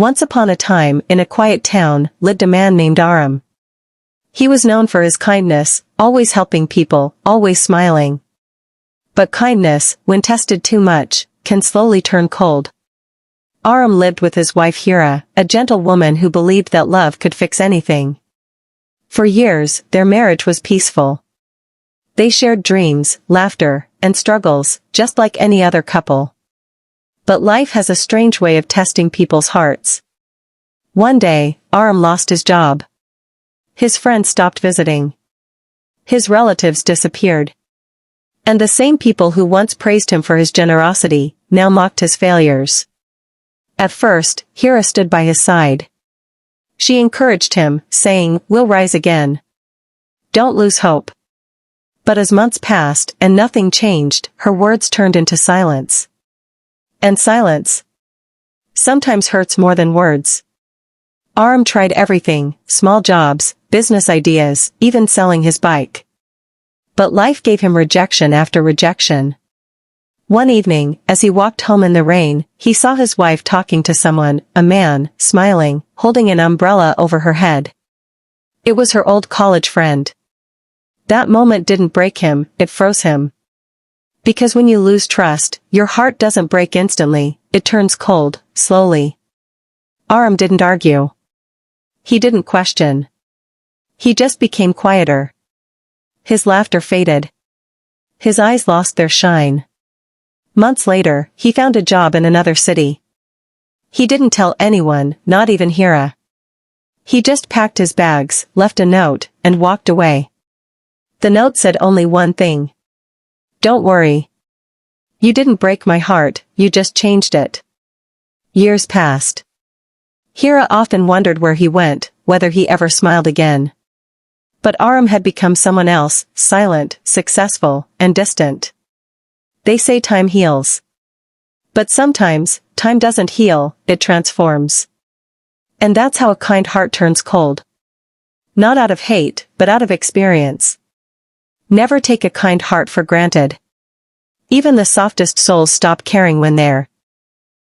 Once upon a time, in a quiet town, lived a man named Aram. He was known for his kindness, always helping people, always smiling. But kindness, when tested too much, can slowly turn cold. Aram lived with his wife Hira, a gentle woman who believed that love could fix anything. For years, their marriage was peaceful. They shared dreams, laughter, and struggles, just like any other couple. But life has a strange way of testing people's hearts. One day, Aram lost his job. His friends stopped visiting. His relatives disappeared. And the same people who once praised him for his generosity, now mocked his failures. At first, Hira stood by his side. She encouraged him, saying, "We'll rise again. Don't lose hope." But as months passed and nothing changed, her words turned into silence. And silence sometimes hurts more than words. Aram tried everything, small jobs, business ideas, even selling his bike. But life gave him rejection after rejection. One evening, as he walked home in the rain, he saw his wife talking to someone, a man, smiling, holding an umbrella over her head. It was her old college friend. That moment didn't break him, it froze him. Because when you lose trust, your heart doesn't break instantly, it turns cold, slowly. Aram didn't argue. He didn't question. He just became quieter. His laughter faded. His eyes lost their shine. Months later, he found a job in another city. He didn't tell anyone, not even Hira. He just packed his bags, left a note, and walked away. The note said only one thing. "Don't worry. You didn't break my heart, you just changed it." Years passed. Hira often wondered where he went, whether he ever smiled again. But Aram had become someone else, silent, successful, and distant. They say time heals. But sometimes, time doesn't heal, it transforms. And that's how a kind heart turns cold. Not out of hate, but out of experience. Never take a kind heart for granted. Even the softest souls stop caring when they're